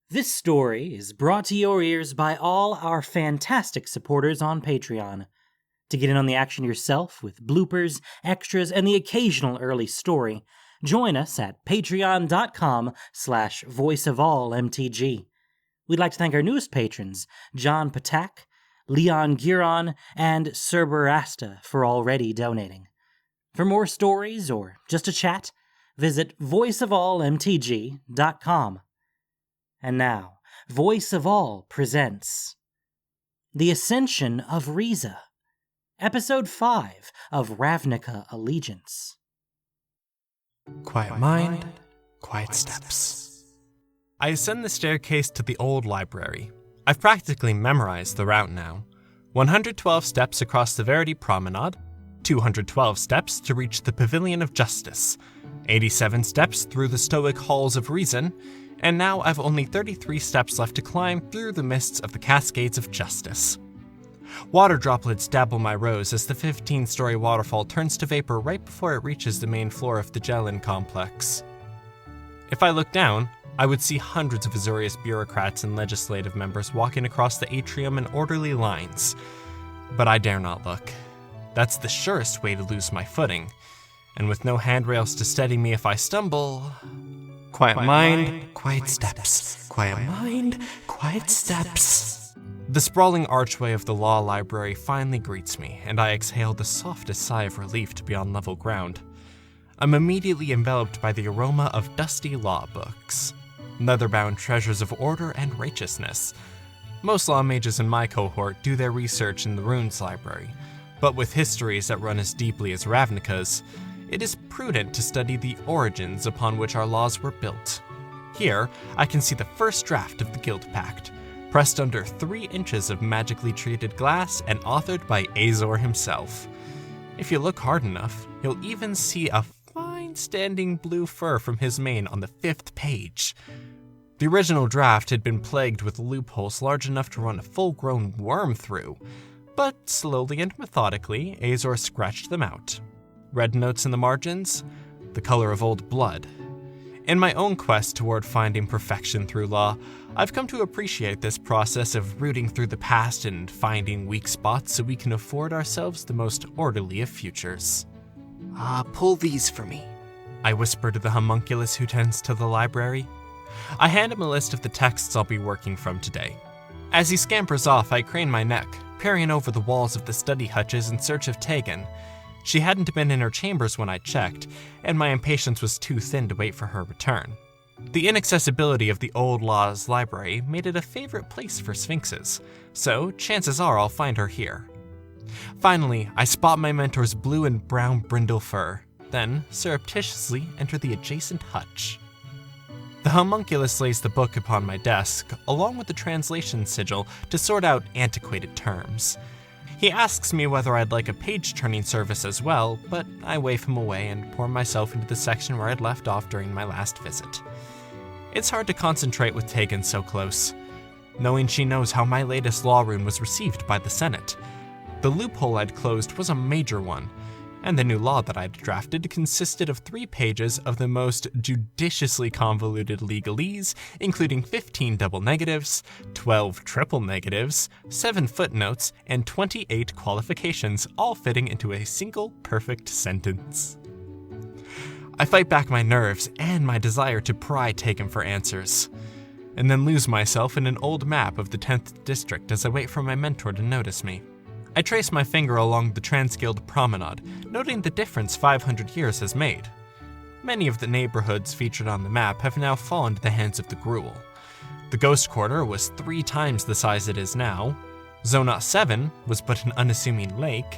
This story is brought to your ears by all our fantastic supporters on Patreon. To get in on the action yourself with bloopers, extras, and the occasional early story, join us at patreon.com/voiceofallmtg. We'd like to thank our newest patrons, John Patak, Leon Giron, and Cerberasta, for already donating. For more stories or just a chat, visit voiceofallmtg.com. And now, Voice of All presents The Ascension of Reza, Episode 5 of Ravnica Allegiance. Quiet mind, quiet steps. I ascend the staircase to the old library. I've practically memorized the route now. 112 steps across the Verity Promenade, 212 steps to reach the Pavilion of Justice, 87 steps through the Stoic Halls of Reason, and now I've only 33 steps left to climb through the mists of the Cascades of Justice. Water droplets dabble my rose as the 15-story waterfall turns to vapor right before it reaches the main floor of the Jellin complex. If I look down, I would see hundreds of Azorius bureaucrats and legislative members walking across the atrium in orderly lines. But I dare not look. That's the surest way to lose my footing, and with no handrails to steady me if I stumble... Quiet mind, quiet steps. Quiet mind, quiet steps. The sprawling archway of the law library finally greets me, and I exhale the softest sigh of relief to be on level ground. I'm immediately enveloped by the aroma of dusty law books, leather-bound treasures of order and righteousness. Most law mages in my cohort do their research in the Runes Library, but with histories that run as deeply as Ravnica's, it is prudent to study the origins upon which our laws were built. Here, I can see the first draft of the Guild Pact, pressed under 3 inches of magically treated glass and authored by Azor himself. If you look hard enough, you'll even see a fine standing blue fur from his mane on the 5th page. The original draft had been plagued with loopholes large enough to run a full-grown worm through, but slowly and methodically, Azor scratched them out. Red notes in the margins, the color of old blood. In my own quest toward finding perfection through law, I've come to appreciate this process of rooting through the past and finding weak spots so we can afford ourselves the most orderly of futures. Pull these for me, I whisper to the homunculus who tends to the library. I hand him a list of the texts I'll be working from today. As he scampers off, I crane my neck, peering over the walls of the study hutches in search of Tegan. She hadn't been in her chambers when I checked, and my impatience was too thin to wait for her return. The inaccessibility of the old law's library made it a favorite place for sphinxes, so chances are I'll find her here. Finally, I spot my mentor's blue and brown brindle fur, then surreptitiously enter the adjacent hutch. The homunculus lays the book upon my desk, along with the translation sigil to sort out antiquated terms. He asks me whether I'd like a page-turning service as well, but I wave him away and pour myself into the section where I'd left off during my last visit. It's hard to concentrate with Tegan so close, knowing she knows how my latest law rune was received by the Senate. The loophole I'd closed was a major one, and the new law that I'd drafted consisted of 3 pages of the most judiciously convoluted legalese, including 15 double negatives, 12 triple negatives, 7 footnotes, and 28 qualifications, all fitting into a single perfect sentence. I fight back my nerves and my desire to pry Tegan for answers, and then lose myself in an old map of the 10th district as I wait for my mentor to notice me. I trace my finger along the Transguild Promenade, noting the difference 500 years has made. Many of the neighborhoods featured on the map have now fallen to the hands of the Gruul. The Ghost Quarter was 3 times the size it is now, Zona 7 was but an unassuming lake,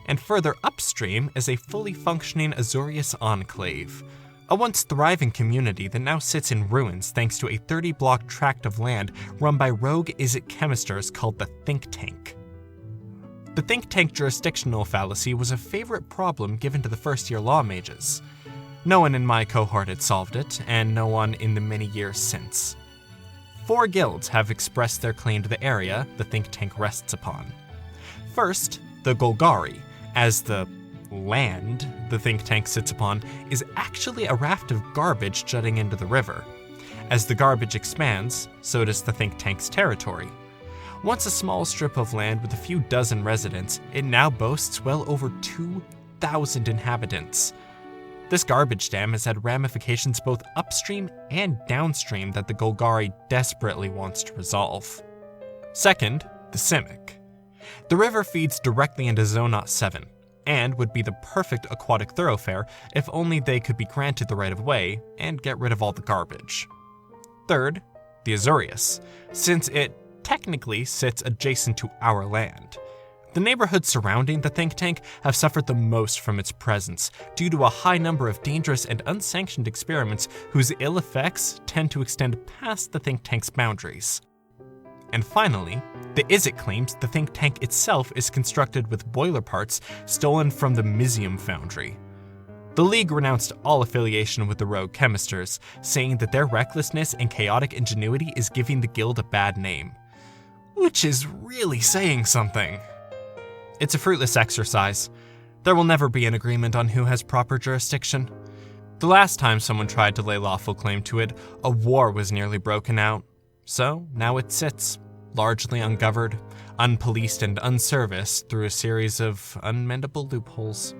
and further upstream is a fully functioning Azorius enclave, a once thriving community that now sits in ruins thanks to a 30-block tract of land run by rogue Izzet chemisters called the Think Tank. The think tank jurisdictional fallacy was a favorite problem given to the first-year law mages. No one in my cohort had solved it, and no one in the many years since. 4 guilds have expressed their claim to the area the think tank rests upon. First, the Golgari, as the land the think tank sits upon is actually a raft of garbage jutting into the river. As the garbage expands, so does the think tank's territory. Once a small strip of land with a few dozen residents, it now boasts well over 2,000 inhabitants. This garbage dam has had ramifications both upstream and downstream that the Golgari desperately wants to resolve. Second, the Simic. The river feeds directly into Zonot 7, and would be the perfect aquatic thoroughfare if only they could be granted the right of way and get rid of all the garbage. Third, the Azorius, since it technically sits adjacent to our land. The neighborhoods surrounding the think tank have suffered the most from its presence due to a high number of dangerous and unsanctioned experiments whose ill effects tend to extend past the think tank's boundaries. And finally, the Izzet claims the think tank itself is constructed with boiler parts stolen from the Mizium foundry. The League renounced all affiliation with the rogue chemisters, saying that their recklessness and chaotic ingenuity is giving the guild a bad name. Which is really saying something. It's a fruitless exercise. There will never be an agreement on who has proper jurisdiction. The last time someone tried to lay lawful claim to it, a war was nearly broken out. So now it sits, largely ungoverned, unpoliced, and unserviced through a series of unmendable loopholes.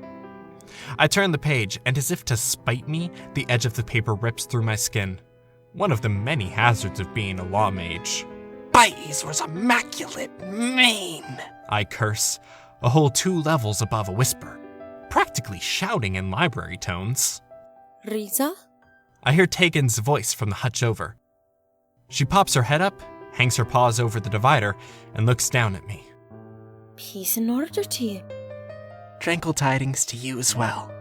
I turn the page, and as if to spite me, the edge of the paper rips through my skin. One of the many hazards of being a lawmage. Baezor's immaculate mane! I curse, a whole 2 levels above a whisper, practically shouting in library tones. Reza? I hear Tegan's voice from the hutch over. She pops her head up, hangs her paws over the divider, and looks down at me. Peace and order to you. Tranquil tidings to you as well.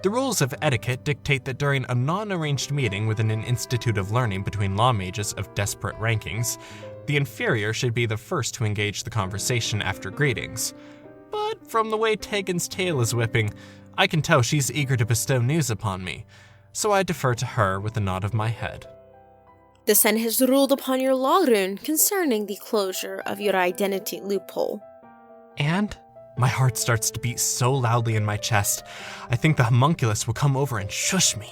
The rules of etiquette dictate that during a non-arranged meeting within an institute of learning between law mages of desperate rankings, the inferior should be the first to engage the conversation after greetings. But from the way Tegan's tail is whipping, I can tell she's eager to bestow news upon me, so I defer to her with a nod of my head. The Sen has ruled upon your law rune concerning the closure of your identity loophole. And my heart starts to beat so loudly in my chest, I think the homunculus will come over and shush me.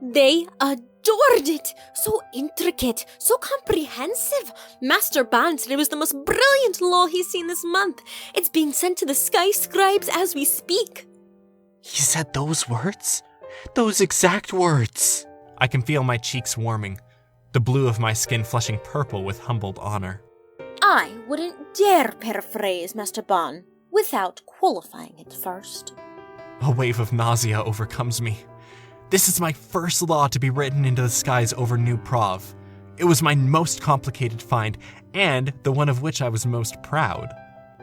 They adored it! So intricate, so comprehensive. Master Ban said it was the most brilliant law he's seen this month. It's being sent to the sky scribes as we speak. He said those words? Those exact words. I can feel my cheeks warming, the blue of my skin flushing purple with humbled honor. I wouldn't dare paraphrase Master Ban without qualifying it first. A wave of nausea overcomes me. This is my first law to be written into the skies over New Prov. It was my most complicated find, and the one of which I was most proud.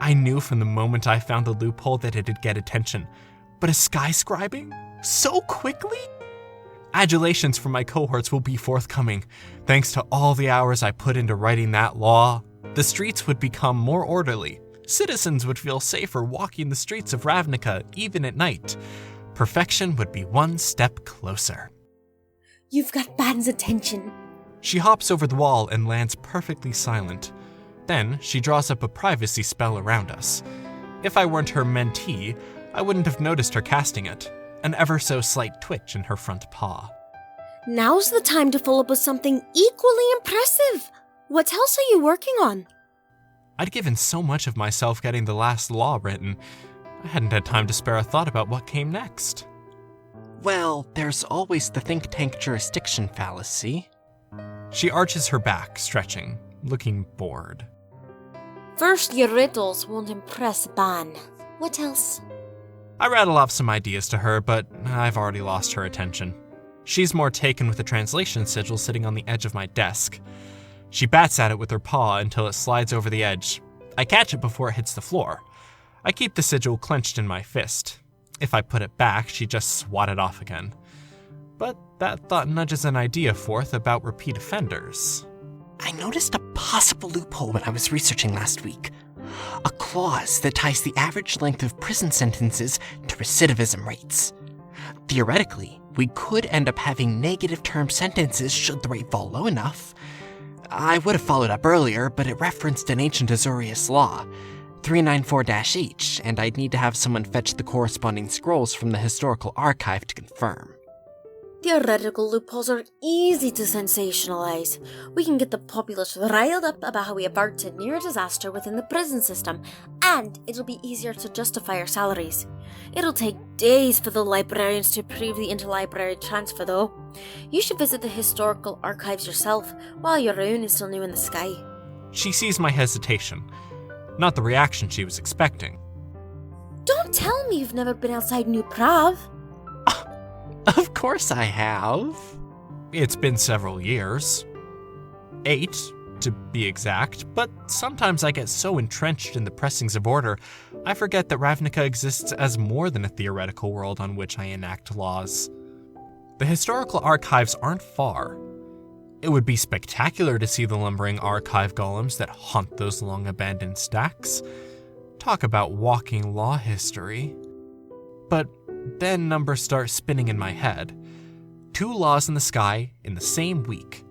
I knew from the moment I found the loophole that it'd get attention, but a sky scribing? So quickly? Adulations from my cohorts will be forthcoming. Thanks to all the hours I put into writing that law, the streets would become more orderly. Citizens would feel safer walking the streets of Ravnica even at night. Perfection would be one step closer. You've got Ban's attention. She hops over the wall and lands perfectly silent. Then she draws up a privacy spell around us. If I weren't her mentee, I wouldn't have noticed her casting it. An ever so slight twitch in her front paw. Now's the time to follow up with something equally impressive. What else are you working on? I'd given so much of myself getting the last law written, I hadn't had time to spare a thought about what came next. Well, there's always the think tank jurisdiction fallacy. She arches her back, stretching, looking bored. First, your riddles won't impress Ban. What else? I rattle off some ideas to her, but I've already lost her attention. She's more taken with the translation sigil sitting on the edge of my desk. She bats at it with her paw until it slides over the edge. I catch it before it hits the floor. I keep the sigil clenched in my fist. If I put it back, she just swat it off again. But that thought nudges an idea forth about repeat offenders. I noticed a possible loophole when I was researching last week. A clause that ties the average length of prison sentences to recidivism rates. Theoretically, we could end up having negative term sentences should the rate fall low enough. I would have followed up earlier, but it referenced an ancient Azorius law, 394-H, and I'd need to have someone fetch the corresponding scrolls from the historical archive to confirm. The Theoretical loopholes are easy to sensationalize. We can get the populace riled up about how we averted near disaster within the prison system, and it'll be easier to justify our salaries. It'll take days for the librarians to approve the interlibrary transfer, though. You should visit the historical archives yourself while your rune is still new in the sky. She sees my hesitation, not the reaction she was expecting. Don't tell me you've never been outside New Prav. Of course I have. It's been several years. 8, to be exact, but sometimes I get so entrenched in the pressings of order, I forget that Ravnica exists as more than a theoretical world on which I enact laws. The historical archives aren't far. It would be spectacular to see the lumbering archive golems that haunt those long-abandoned stacks. Talk about walking law history. But then numbers start spinning in my head. 2 laws in the sky in the same week.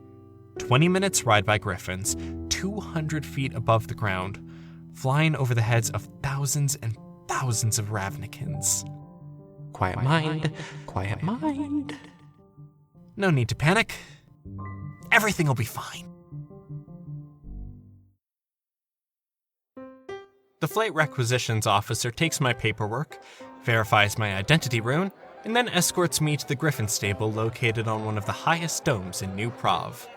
20 minutes ride by griffins, 200 feet above the ground, flying over the heads of thousands and thousands of Ravnicans. Quiet mind, quiet mind. No need to panic. Everything will be fine. The flight requisitions officer takes my paperwork, verifies my identity rune, and then escorts me to the Griffin stable located on one of the highest domes in New Prav.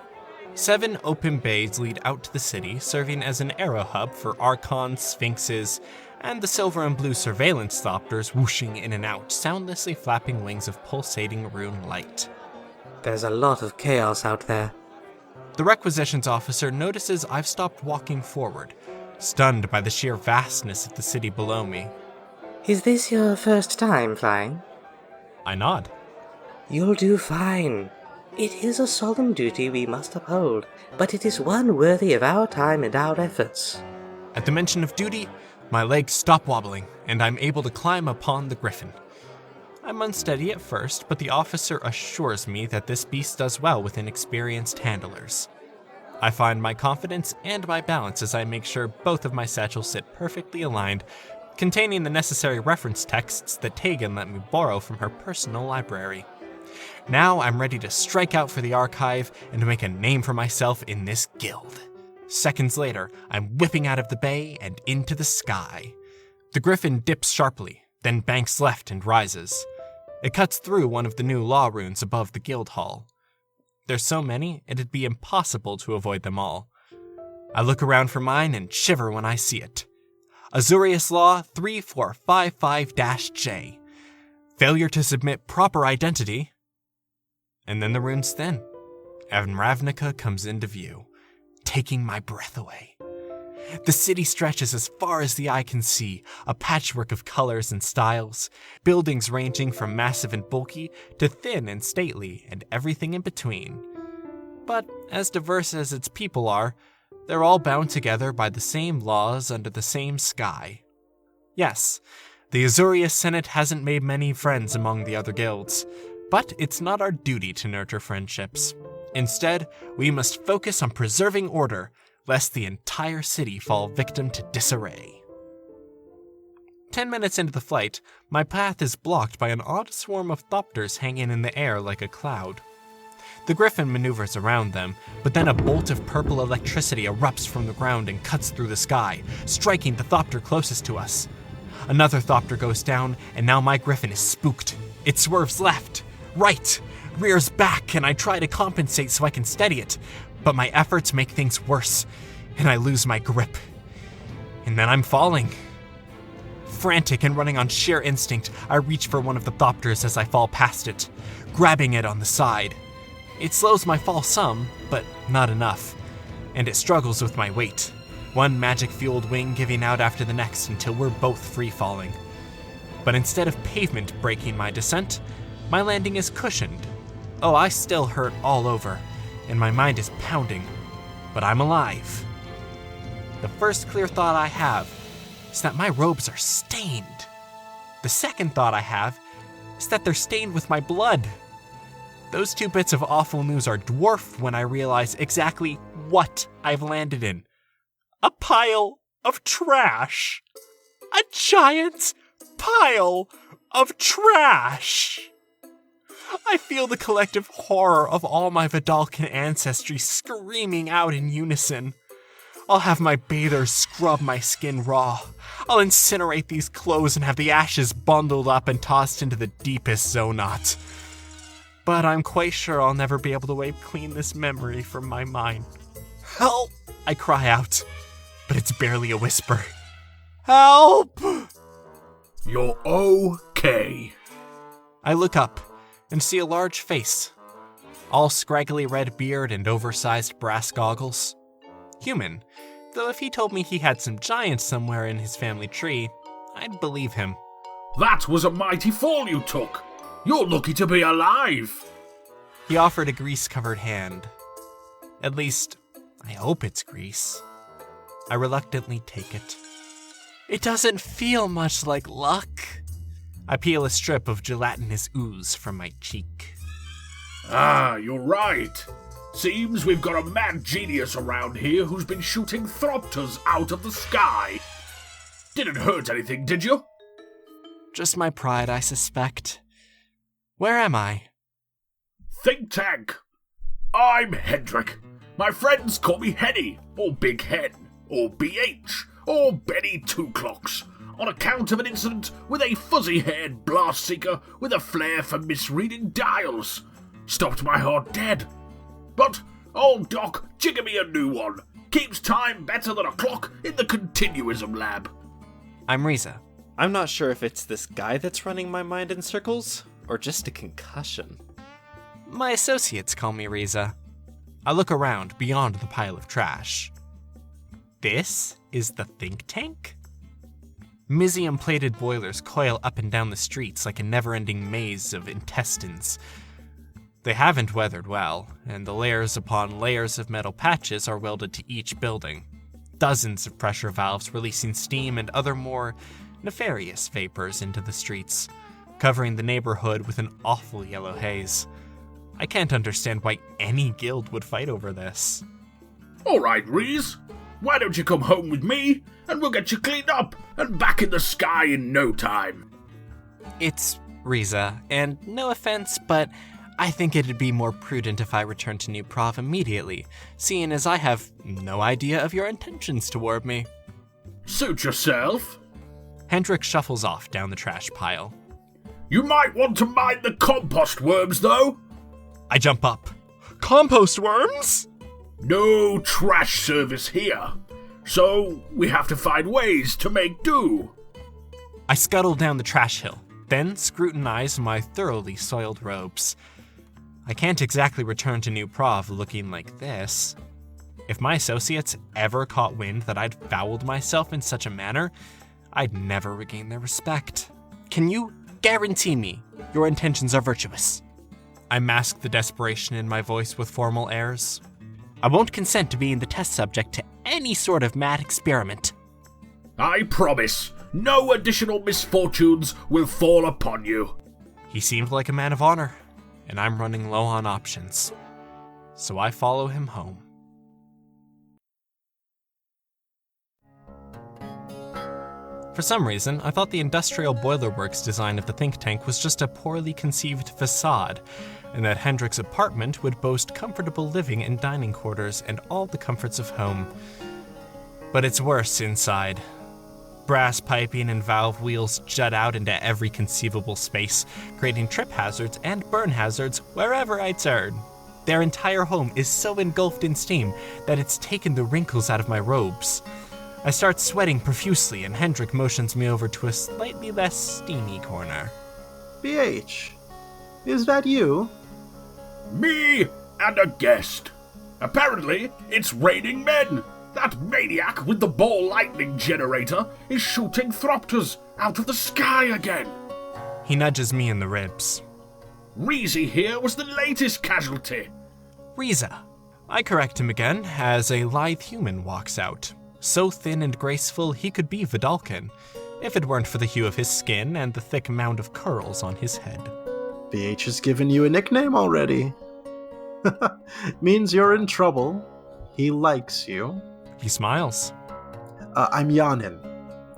7 open bays lead out to the city, serving as an aero hub for archons, sphinxes, and the silver and blue surveillance thopters whooshing in and out, soundlessly flapping wings of pulsating rune light. There's a lot of chaos out there. The requisitions officer notices I've stopped walking forward, stunned by the sheer vastness of the city below me. Is this your first time flying? I nod. You'll do fine. It is a solemn duty we must uphold, but it is one worthy of our time and our efforts. At the mention of duty, my legs stop wobbling, and I'm able to climb upon the griffin. I'm unsteady at first, but the officer assures me that this beast does well with inexperienced handlers. I find my confidence and my balance as I make sure both of my satchels sit perfectly aligned, containing the necessary reference texts that Tegan let me borrow from her personal library. Now I'm ready to strike out for the archive and to make a name for myself in this guild. Seconds later, I'm whipping out of the bay and into the sky. The griffin dips sharply, then banks left and rises. It cuts through one of the new law runes above the guild hall. There's so many, it'd be impossible to avoid them all. I look around for mine and shiver when I see it. Azorius Law 3455-J. Failure to submit proper identity. And then the runes thin, and Ravnica comes into view, taking my breath away. The city stretches as far as the eye can see, a patchwork of colors and styles, buildings ranging from massive and bulky to thin and stately, and everything in between. But as diverse as its people are, they're all bound together by the same laws under the same sky. Yes, the Azorius Senate hasn't made many friends among the other guilds, but it's not our duty to nurture friendships. Instead, we must focus on preserving order, lest the entire city fall victim to disarray. 10 minutes into the flight, my path is blocked by an odd swarm of thopters hanging in the air like a cloud. The griffin maneuvers around them, but then a bolt of purple electricity erupts from the ground and cuts through the sky, striking the thopter closest to us. Another thopter goes down, and now my griffin is spooked. It swerves left, right, rears back, and I try to compensate so I can steady it, but my efforts make things worse, and I lose my grip. And then I'm falling. Frantic and running on sheer instinct, I reach for one of the thopters as I fall past it, grabbing it on the side. It slows my fall some, but not enough, and it struggles with my weight, one magic-fueled wing giving out after the next until we're both free-falling. But instead of pavement breaking my descent, my landing is cushioned. Oh, I still hurt all over, and my mind is pounding, but I'm alive. The first clear thought I have is that my robes are stained. The second thought I have is that they're stained with my blood. Those 2 bits of awful news are dwarfed when I realize exactly what I've landed in. A pile of trash. A giant pile of trash. I feel the collective horror of all my Vidalcan ancestry screaming out in unison. I'll have my bathers scrub my skin raw. I'll incinerate these clothes and have the ashes bundled up and tossed into the deepest Zonot. But I'm quite sure I'll never be able to wipe clean this memory from my mind. Help! I cry out, but it's barely a whisper. Help! You're okay. I look up and see a large face, all scraggly red beard and oversized brass goggles. Human, though if he told me he had some giants somewhere in his family tree, I'd believe him. That was a mighty fall you took. You're lucky to be alive. He offered a grease-covered hand. At least, I hope it's grease. I reluctantly take it. It doesn't feel much like luck. I peel a strip of gelatinous ooze from my cheek. Ah, you're right. Seems we've got a mad genius around here who's been shooting thropters out of the sky. Didn't hurt anything, did you? Just my pride, I suspect. Where am I? Think tank. I'm Hendrik. My friends call me Henny, or Big Hen, or BH, or Benny Two Clocks, on account of an incident with a fuzzy-haired blast seeker with a flair for misreading dials. Stopped my heart dead. But old Doc jigger me a new one. Keeps time better than a clock in the continuism lab. I'm Reza. I'm not sure if it's this guy that's running my mind in circles, or just a concussion. My associates call me Reza. I look around beyond the pile of trash. This is the think tank? Mysium-plated boilers coil up and down the streets like a never-ending maze of intestines. They haven't weathered well, and the layers upon layers of metal patches are welded to each building. Dozens of pressure valves releasing steam and other more nefarious vapors into the streets, covering the neighborhood with an awful yellow haze. I can't understand why any guild would fight over this. Alright, Rez. Why don't you come home with me, and we'll get you cleaned up and back in the sky in no time. It's Reza, and no offense, but I think it'd be more prudent if I return to New Prov immediately, seeing as I have no idea of your intentions toward me. Suit yourself. Hendrik shuffles off down the trash pile. You might want to mind the compost worms, though. I jump up. Compost worms? No trash service here, so we have to find ways to make do. I scuttle down the trash hill, then scrutinize my thoroughly soiled robes. I can't exactly return to New Prov looking like this. If my associates ever caught wind that I'd fouled myself in such a manner, I'd never regain their respect. Can you guarantee me your intentions are virtuous? I mask the desperation in my voice with formal airs. I won't consent to being the test subject to any sort of mad experiment. I promise, no additional misfortunes will fall upon you. He seemed like a man of honor, and I'm running low on options. So I follow him home. For some reason, I thought the industrial boiler works design of the think tank was just a poorly conceived facade, and that Hendrik's apartment would boast comfortable living and dining quarters and all the comforts of home. But it's worse inside. Brass piping and valve wheels jut out into every conceivable space, creating trip hazards and burn hazards wherever I turn. Their entire home is so engulfed in steam that it's taken the wrinkles out of my robes. I start sweating profusely, and Hendrik motions me over to a slightly less steamy corner. BH, is that you? Me and a guest. Apparently, it's raining men. That maniac with the ball lightning generator is shooting thropters out of the sky again. He nudges me in the ribs. Reza here was the latest casualty. Reza. I correct him again as a lithe human walks out. So thin and graceful he could be Vidalcan, if it weren't for the hue of his skin and the thick mound of curls on his head. BH has given you a nickname already. Means you're in trouble. He likes you. He smiles. I'm Yanin.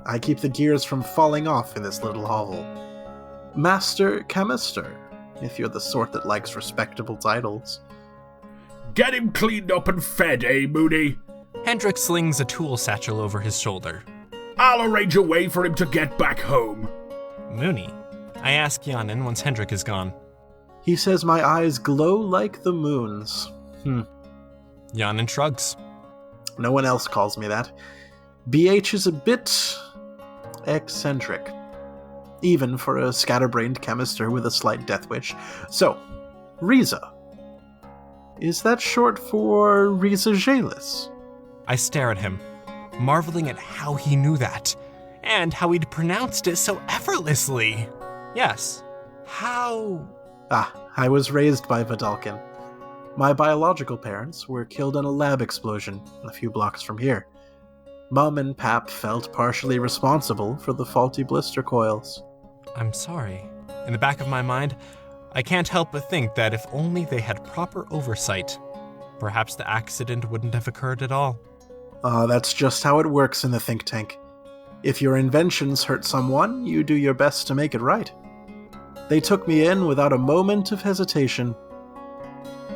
I keep the gears from falling off in this little hovel. Master Chemister. if you're the sort that likes respectable titles. Get him cleaned up and fed, eh, Mooney? Hendrik slings a tool satchel over his shoulder. I'll arrange a way for him to get back home. Mooney? I ask Yanin once Hendrik is gone. He says my eyes glow like the moon's. Yanin shrugs. No one else calls me that. BH is a bit eccentric, even for a scatterbrained chemister with a slight death wish. So, Reza. Is that short for Reza Jalis? I stare at him, marveling at how he knew that, and how he'd pronounced it so effortlessly. Yes. How? I was raised by Vidalkin. My biological parents were killed in a lab explosion a few blocks from here. Mum and Pap felt partially responsible for the faulty blister coils. I'm sorry. In the back of my mind, I can't help but think that if only they had proper oversight, perhaps the accident wouldn't have occurred at all. That's just how it works in the think tank. If your inventions hurt someone, you do your best to make it right. They took me in without a moment of hesitation.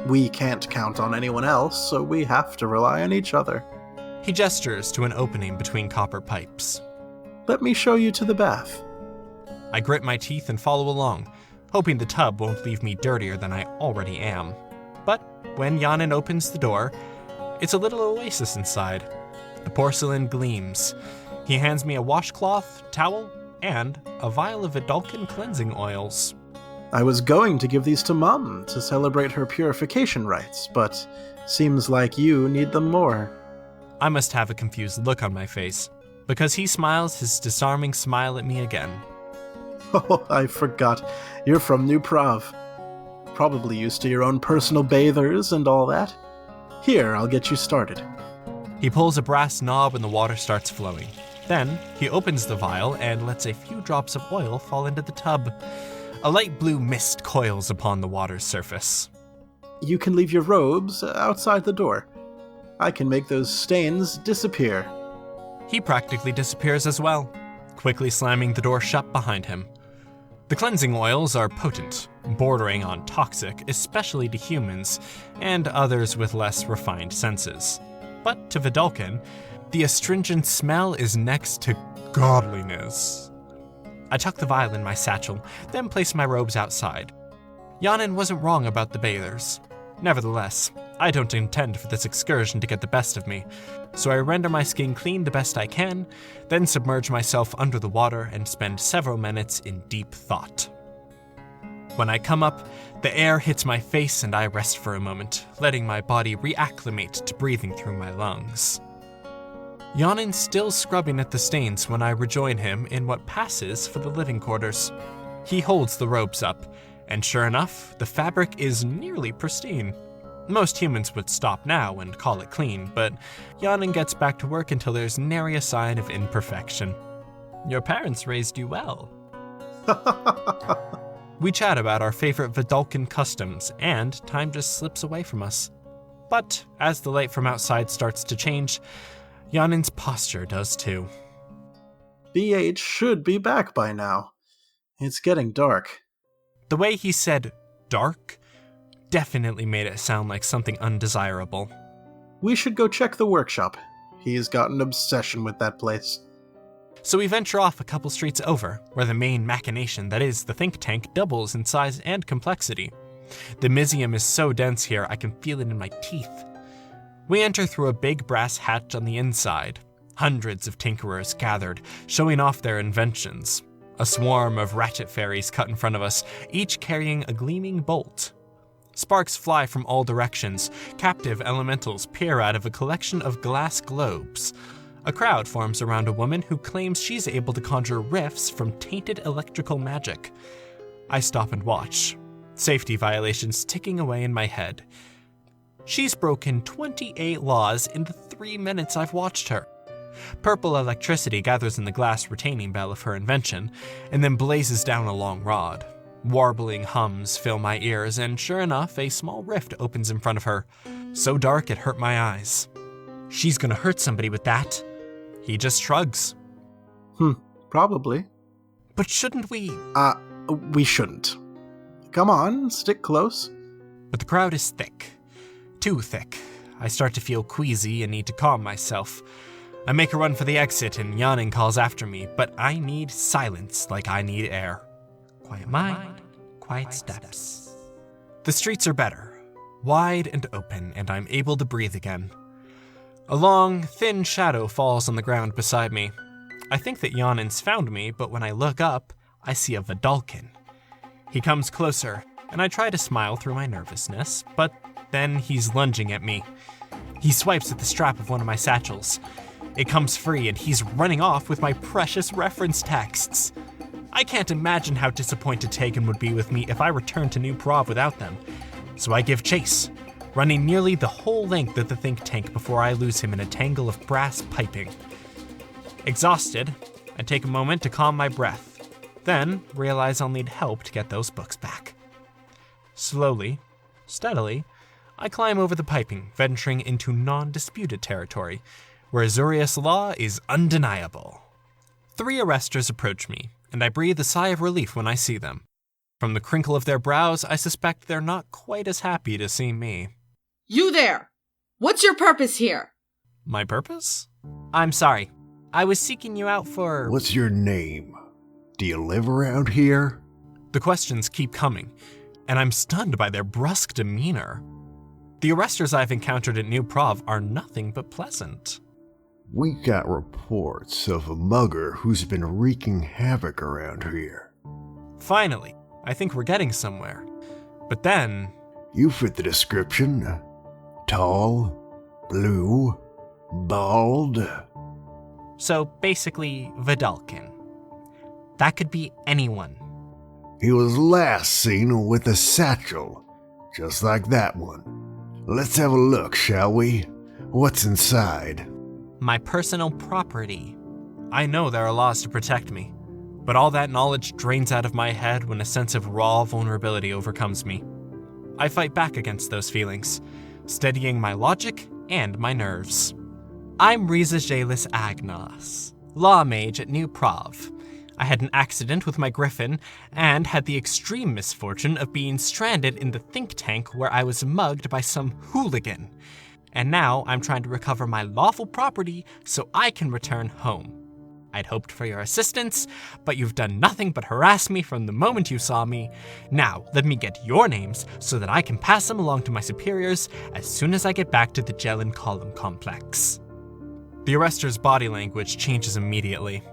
We can't count on anyone else, so we have to rely on each other. He gestures to an opening between copper pipes. Let me show you to the bath. I grit my teeth and follow along, hoping the tub won't leave me dirtier than I already am. But when Yanin opens the door, it's a little oasis inside. The porcelain gleams. He hands me a washcloth, towel, and a vial of Vidalkin cleansing oils. I was going to give these to Mum to celebrate her purification rites, but seems like you need them more. I must have a confused look on my face, because he smiles his disarming smile at me again. Oh, I forgot. You're from New Prav. Probably used to your own personal bathers and all that. Here, I'll get you started. He pulls a brass knob and the water starts flowing. Then, he opens the vial and lets a few drops of oil fall into the tub. A light blue mist coils upon the water's surface. You can leave your robes outside the door. I can make those stains disappear. He practically disappears as well, quickly slamming the door shut behind him. The cleansing oils are potent, bordering on toxic, especially to humans and others with less refined senses. But to Vidalkin, the astringent smell is next to godliness. I tuck the vial in my satchel, then place my robes outside. Yanin wasn't wrong about the bathers. Nevertheless, I don't intend for this excursion to get the best of me, so I render my skin clean the best I can, then submerge myself under the water and spend several minutes in deep thought. When I come up, the air hits my face and I rest for a moment, letting my body reacclimate to breathing through my lungs. Yanin's still scrubbing at the stains when I rejoin him in what passes for the living quarters. He holds the robes up, and sure enough, the fabric is nearly pristine. Most humans would stop now and call it clean, but Yanin gets back to work until there's nary a sign of imperfection. Your parents raised you well. We chat about our favorite Vidalkin customs, and time just slips away from us. But as the light from outside starts to change, Yanin's posture does too. BH should be back by now. It's getting dark. The way he said dark definitely made it sound like something undesirable. We should go check the workshop. He's got an obsession with that place. So we venture off a couple streets over, where the main machination that is the think tank doubles in size and complexity. The mysium is so dense here I can feel it in my teeth. We enter through a big brass hatch on the inside. Hundreds of tinkerers gathered, showing off their inventions. A swarm of ratchet fairies cut in front of us, each carrying a gleaming bolt. Sparks fly from all directions. Captive elementals peer out of a collection of glass globes. A crowd forms around a woman who claims she's able to conjure rifts from tainted electrical magic. I stop and watch, safety violations ticking away in my head. She's broken 28 laws in the 3 minutes I've watched her. Purple electricity gathers in the glass retaining bell of her invention, and then blazes down a long rod. Warbling hums fill my ears, and sure enough, a small rift opens in front of her, so dark it hurt my eyes. She's gonna hurt somebody with that. He just shrugs. Probably. But shouldn't we? We shouldn't. Come on, stick close. But the crowd is thick. Too thick. I start to feel queasy and need to calm myself. I make a run for the exit and yawning calls after me, but I need silence like I need air. Quiet mind, quiet steps. The streets are better, wide and open, and I'm able to breathe again. A long, thin shadow falls on the ground beside me. I think that Yanin's found me, but when I look up, I see a Vidalkin. He comes closer, and I try to smile through my nervousness, but then he's lunging at me. He swipes at the strap of one of my satchels. It comes free, and he's running off with my precious reference texts. I can't imagine how disappointed Tegan would be with me if I returned to New Prov without them. So I give chase, running nearly the whole length of the think tank before I lose him in a tangle of brass piping. Exhausted, I take a moment to calm my breath, then realize I'll need help to get those books back. Slowly, steadily, I climb over the piping, venturing into non-disputed territory, where Azorius law is undeniable. 3 arresters approach me, and I breathe a sigh of relief when I see them. From the crinkle of their brows, I suspect they're not quite as happy to see me. You there! What's your purpose here? My purpose? I'm sorry. I was seeking you out for... What's your name? Do you live around here? The questions keep coming, and I'm stunned by their brusque demeanor. The arresters I've encountered at New Prov are nothing but pleasant. We got reports of a mugger who's been wreaking havoc around here. Finally, I think we're getting somewhere. But then... You fit the description. Tall, blue, bald. So basically, Vidalkin. That could be anyone. He was last seen with a satchel, just like that one. Let's have a look, shall we? What's inside? My personal property. I know there are laws to protect me, but all that knowledge drains out of my head when a sense of raw vulnerability overcomes me. I fight back against those feelings, steadying my logic and my nerves. I'm Reza Agnos, lawmage at New Prov. I had an accident with my griffin and had the extreme misfortune of being stranded in the think tank where I was mugged by some hooligan. And now I'm trying to recover my lawful property so I can return home. I'd hoped for your assistance, but you've done nothing but harass me from the moment you saw me. Now, let me get your names so that I can pass them along to my superiors as soon as I get back to the gel and column complex. The arrester's body language changes immediately.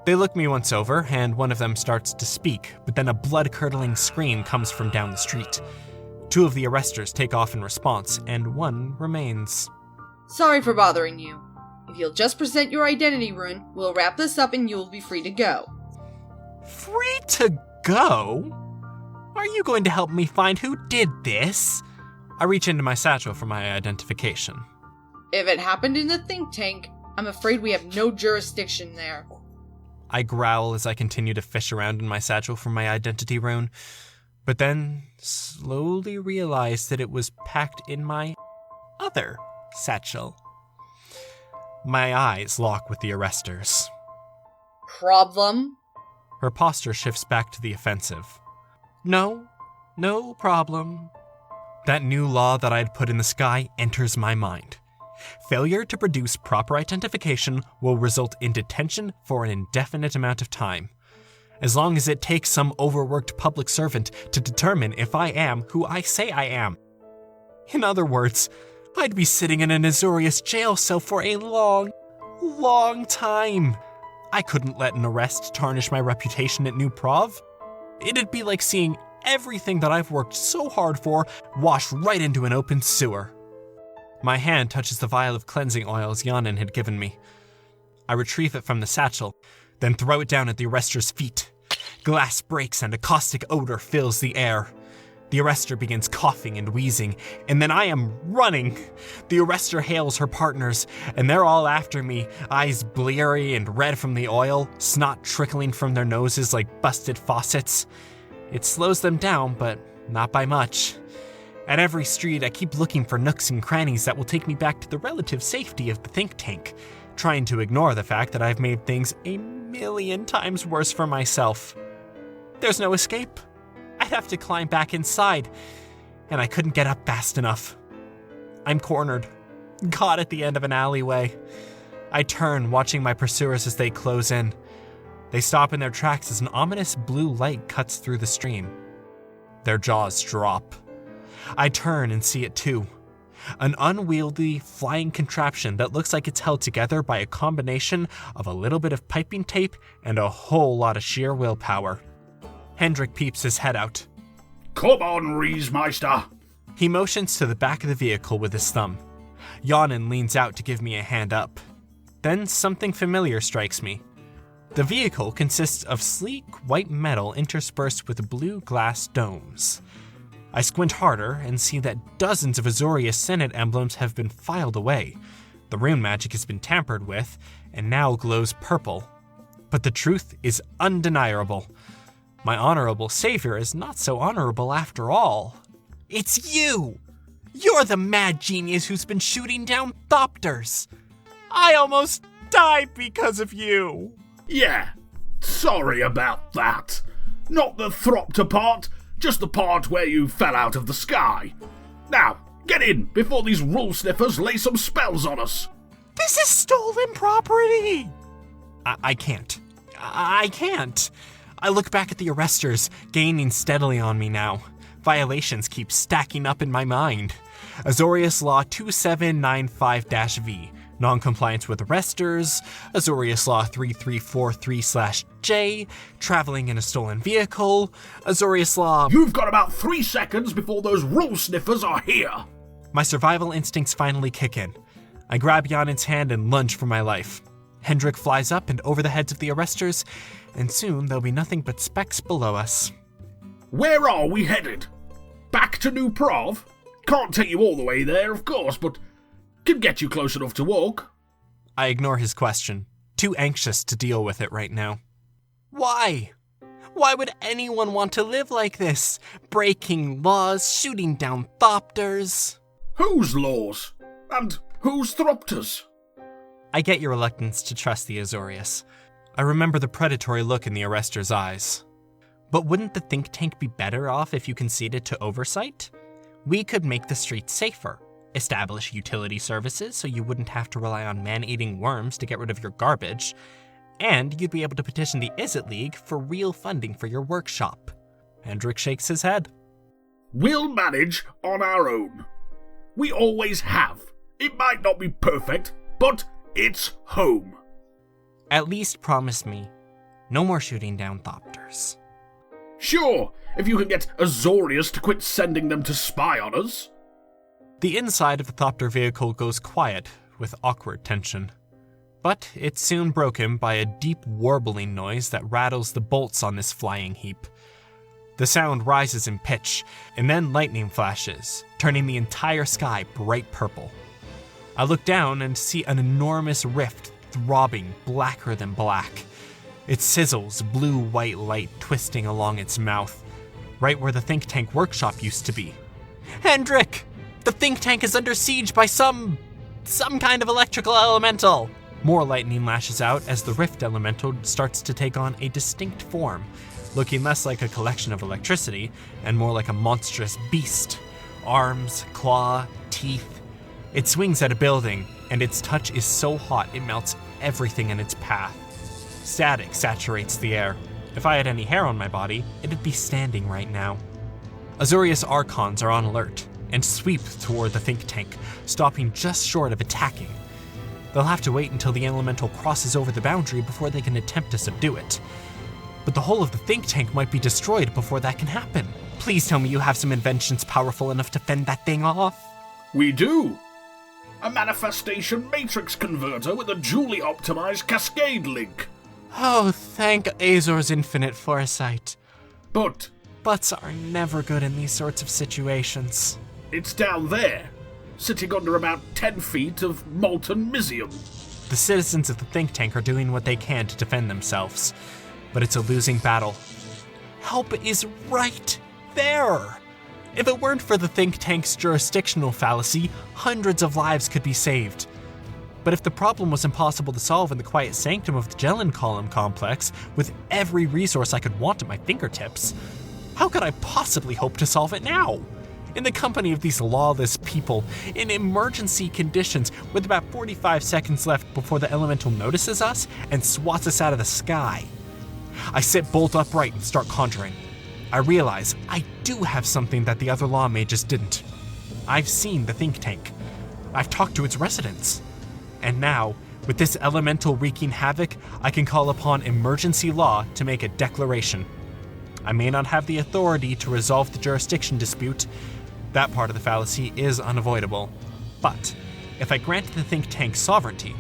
They look me once over, and one of them starts to speak, but then a blood-curdling scream comes from down the street. 2 of the arresters take off in response, and 1 remains. Sorry for bothering you. If you'll just present your identity rune, we'll wrap this up and you'll be free to go. Free to go? Are you going to help me find who did this? I reach into my satchel for my identification. If it happened in the think tank, I'm afraid we have no jurisdiction there. I growl as I continue to fish around in my satchel for my identity rune, but then slowly realize that it was packed in my other satchel. My eyes lock with the arresters. Problem? Her posture shifts back to the offensive. No problem. That new law that I'd put in the sky enters my mind. Failure to produce proper identification will result in detention for an indefinite amount of time. As long as it takes some overworked public servant to determine if I am who I say I am. In other words, I'd be sitting in an Azorius jail cell for a long time. I couldn't let an arrest tarnish my reputation at New Prov. It'd be like seeing everything that I've worked so hard for wash right into an open sewer. My hand touches the vial of cleansing oils Yanin had given me. I retrieve it from the satchel, then throw it down at the arrester's feet. Glass breaks and a caustic odor fills the air. The arrestor begins coughing and wheezing, and then I am running. The arrestor hails her partners, and they're all after me, eyes bleary and red from the oil, snot trickling from their noses like busted faucets. It slows them down, but not by much. At every street, I keep looking for nooks and crannies that will take me back to the relative safety of the think tank, trying to ignore the fact that I've made things a million times worse for myself. There's no escape. I I'd have to climb back inside, and I couldn't get up fast enough. I'm cornered, caught at the end of an alleyway. I turn, watching my pursuers as they close in. They stop in their tracks as an ominous blue light cuts through the stream. Their jaws drop. I turn and see it too. An unwieldy, flying contraption that looks like it's held together by a combination of a little bit of piping tape and a whole lot of sheer willpower. Hendrik peeps his head out. Come on, Riesmeister. He motions to the back of the vehicle with his thumb. Yawnin leans out to give me a hand up. Then something familiar strikes me. The vehicle consists of sleek white metal interspersed with blue glass domes. I squint harder and see that dozens of Azorius Senate emblems have been filed away. The rune magic has been tampered with and now glows purple. But the truth is undeniable. My honorable savior is not so honorable after all. It's you! You're the mad genius who's been shooting down Thopters! I almost died because of you! Yeah, sorry about that. Not the Thropter part, just the part where you fell out of the sky. Now, get in before these rule sniffers lay some spells on us. This is stolen property! I can't. I can't. I look back at the arresters, gaining steadily on me now. Violations keep stacking up in my mind. Azorius Law 2795-V. Non-compliance with arresters, Azorius Law 3343/J, traveling in a stolen vehicle, Azorius Law... You've got about 3 seconds before those rule sniffers are here! My survival instincts finally kick in. I grab Yawnin's hand and lunge for my life. Hendrik flies up and over the heads of the arresters, and soon there'll be nothing but specks below us. Where are we headed? Back to New Prov? Can't take you all the way there, of course, but... can get you close enough to walk. I ignore his question, too anxious to deal with it right now. Why? Why would anyone want to live like this? Breaking laws, shooting down Thopters. Whose laws? And whose Thropters? I get your reluctance to trust the Azorius. I remember the predatory look in the arrester's eyes. But wouldn't the think tank be better off if you conceded to oversight? We could make the streets safer. Establish utility services so you wouldn't have to rely on man-eating worms to get rid of your garbage, and you'd be able to petition the Izzet League for real funding for your workshop. Hendrik shakes his head. We'll manage on our own. We always have. It might not be perfect, but it's home. At least promise me, no more shooting down Thopters. Sure, if you can get Azorius to quit sending them to spy on us. The inside of the Thopter vehicle goes quiet, with awkward tension. But it's soon broken by a deep warbling noise that rattles the bolts on this flying heap. The sound rises in pitch, and then lightning flashes, turning the entire sky bright purple. I look down and see an enormous rift throbbing blacker than black. It sizzles blue-white light twisting along its mouth, right where the think tank workshop used to be. Hendrik! The think tank is under siege by some kind of electrical elemental. More lightning lashes out as the rift elemental starts to take on a distinct form, looking less like a collection of electricity and more like a monstrous beast. Arms, claw, teeth. It swings at a building, and its touch is so hot it melts everything in its path. Static saturates the air. If I had any hair on my body, it'd be standing right now. Azorius Archons are on alert and sweep toward the think tank, stopping just short of attacking. They'll have to wait until the elemental crosses over the boundary before they can attempt to subdue it. But the whole of the think tank might be destroyed before that can happen. Please tell me you have some inventions powerful enough to fend that thing off. We do. A manifestation matrix converter with a duly optimized cascade link. Oh, thank Azor's infinite foresight. But Buts are never good in these sorts of situations. It's down there, sitting under about 10 feet of molten mysium. The citizens of the think tank are doing what they can to defend themselves, but it's a losing battle. Help is right there. If it weren't for the think tank's jurisdictional fallacy, hundreds of lives could be saved. But if the problem was impossible to solve in the quiet sanctum of the Gelen Column complex, with every resource I could want at my fingertips, How could I possibly hope to solve it now? In the company of these lawless people, in emergency conditions, with about 45 seconds left before the elemental notices us and swats us out of the sky. I sit bolt upright and start conjuring. I realize I do have something that the other law mages didn't. I've seen the think tank. I've talked to its residents. And now, with this elemental wreaking havoc, I can call upon emergency law to make a declaration. I may not have the authority to resolve the jurisdiction dispute. That part of the fallacy is unavoidable. But if I grant the think tank sovereignty,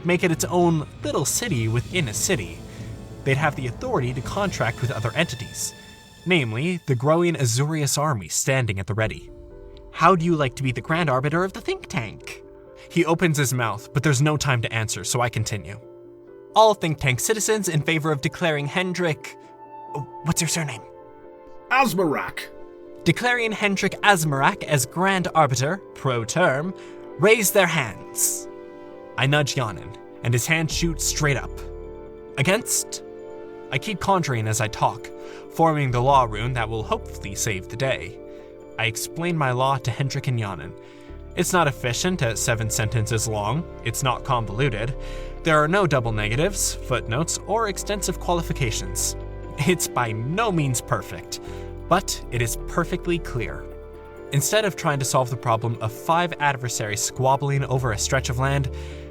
make it its own little city within a city, they'd have the authority to contract with other entities, namely the growing Azorius army standing at the ready. How do you like to be the grand arbiter of the think tank? He opens his mouth, but there's no time to answer, so I continue. All think tank citizens in favor of declaring Hendrik... What's your surname? Azmarak. Declaring Hendrik Azmarak as Grand Arbiter, pro term, raise their hands. I nudge Yanin, and his hand shoots straight up. Against? I keep conjuring as I talk, forming the law rune that will hopefully save the day. I explain my law to Hendrik and Yanin. It's not efficient at 7 sentences long, it's not convoluted, there are no double negatives, footnotes, or extensive qualifications. It's by no means perfect, but it is perfectly clear. Instead of trying to solve the problem of 5 adversaries squabbling over a stretch of land,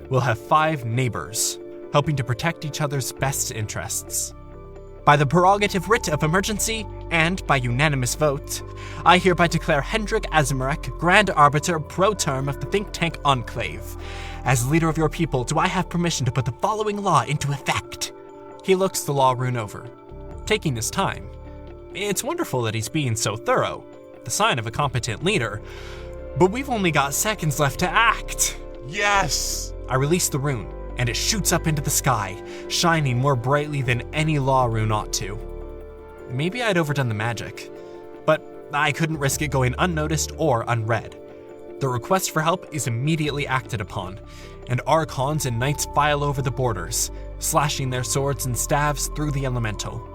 we'll have 5 neighbors, helping to protect each other's best interests. By the prerogative writ of emergency, and by unanimous vote, I hereby declare Hendrik Azmarak Grand Arbiter pro term of the think tank Enclave. As leader of your people, do I have permission to put the following law into effect? He looks the law rune over, taking his time. It's wonderful that he's being so thorough, the sign of a competent leader, but we've only got seconds left to act. Yes! I release the rune, and it shoots up into the sky, shining more brightly than any law rune ought to. Maybe I'd overdone the magic, but I couldn't risk it going unnoticed or unread. The request for help is immediately acted upon, and archons and knights file over the borders, slashing their swords and staves through the elemental.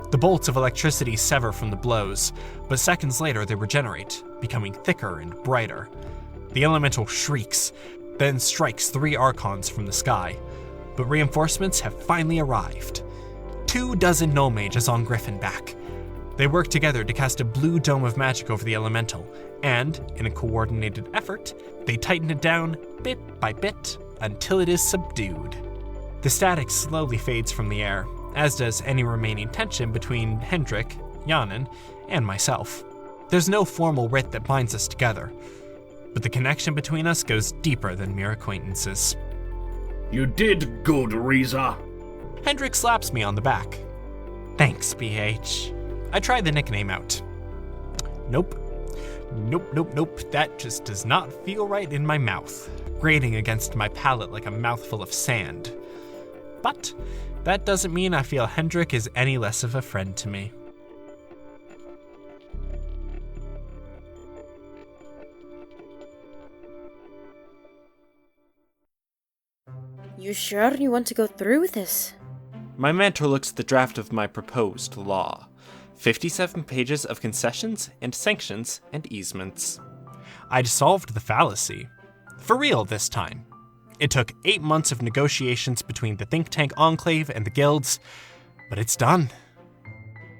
The bolts of electricity sever from the blows, but seconds later they regenerate, becoming thicker and brighter. The elemental shrieks, then strikes 3 archons from the sky, but reinforcements have finally arrived. 24 lawmages on Griffinback. They work together to cast a blue dome of magic over the elemental, and, in a coordinated effort, they tighten it down bit by bit until it is subdued. The static slowly fades from the air, as does any remaining tension between Hendrik, Yanin, and myself. There's no formal writ that binds us together, but the connection between us goes deeper than mere acquaintances. You did good, Reza. Hendrik slaps me on the back. Thanks, BH. I try the nickname out. Nope. That just does not feel right in my mouth, grating against my palate like a mouthful of sand. But that doesn't mean I feel Hendrik is any less of a friend to me. You sure you want to go through with this? My mentor looks at the draft of my proposed law. 57 pages of concessions and sanctions and easements. I'd solved the fallacy. For real this time. It took 8 months of negotiations between the think tank Enclave and the guilds, but it's done.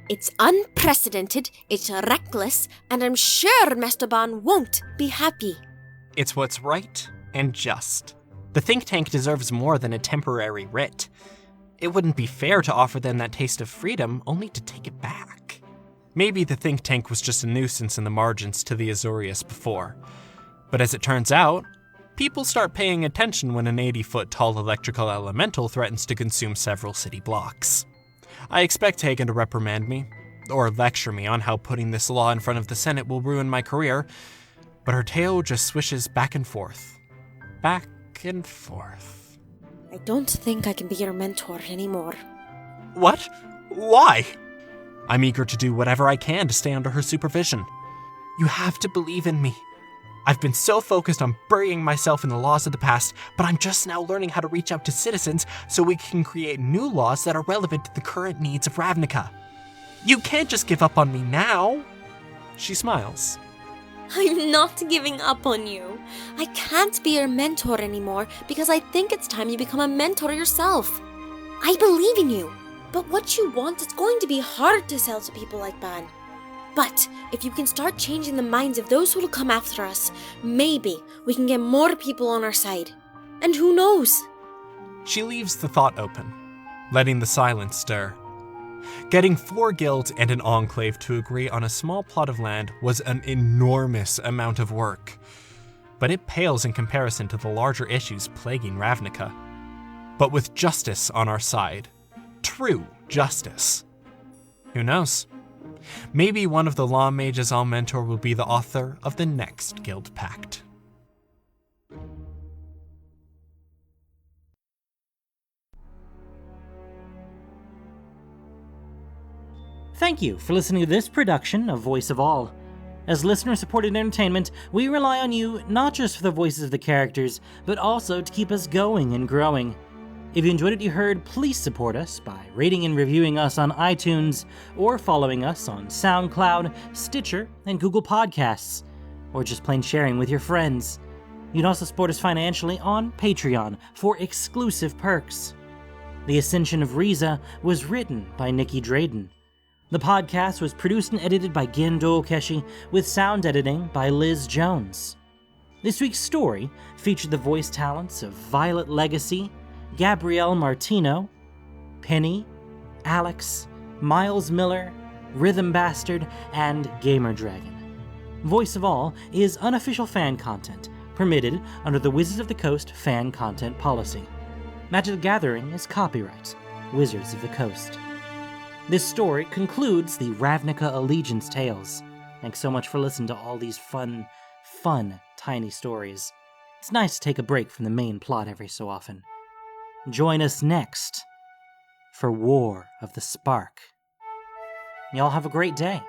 It's unprecedented, it's reckless, and I'm sure Master Bond won't be happy. It's what's right and just. The think tank deserves more than a temporary writ. It wouldn't be fair to offer them that taste of freedom only to take it back. Maybe the think tank was just a nuisance in the margins to the Azorius before. But as it turns out, people start paying attention when an 80-foot tall electrical elemental threatens to consume several city blocks. I expect Hagen to reprimand me, or lecture me on how putting this law in front of the Senate will ruin my career, but her tail just swishes back and forth. Back and forth. I don't think I can be your mentor anymore. What? Why? I'm eager to do whatever I can to stay under her supervision. You have to believe in me. I've been so focused on burying myself in the laws of the past, but I'm just now learning how to reach out to citizens so we can create new laws that are relevant to the current needs of Ravnica. You can't just give up on me now. She smiles. I'm not giving up on you. I can't be your mentor anymore because I think it's time you become a mentor yourself. I believe in you, but what you want is going to be hard to sell to people like Ban. But if you can start changing the minds of those who will come after us, maybe we can get more people on our side. And who knows? She leaves the thought open, letting the silence stir. Getting 4 guilds and an enclave to agree on a small plot of land was an enormous amount of work, but it pales in comparison to the larger issues plaguing Ravnica. But with justice on our side, true justice, who knows? Maybe one of the lawmages I'll mentor will be the author of the next guild pact. Thank you for listening to this production of Voice of All. As listener-supported entertainment, we rely on you not just for the voices of the characters, but also to keep us going and growing. If you enjoyed what you heard, please support us by rating and reviewing us on iTunes, or following us on SoundCloud, Stitcher, and Google Podcasts, or just plain sharing with your friends. You'd also support us financially on Patreon for exclusive perks. The Ascension of Reza was written by Nikki Drayden. The podcast was produced and edited by Gendo Okeshi, with sound editing by Liz Jones. This week's story featured the voice talents of Violet Legacy, Gabrielle Martino, Penny, Alex, Miles Miller, Rhythm Bastard, and Gamer Dragon. Voice of All is unofficial fan content, permitted under the Wizards of the Coast fan content policy. Magic the Gathering is copyright Wizards of the Coast. This story concludes the Ravnica Allegiance tales. Thanks so much for listening to all these fun, tiny stories. It's nice to take a break from the main plot every so often. Join us next for War of the Spark. Y'all have a great day.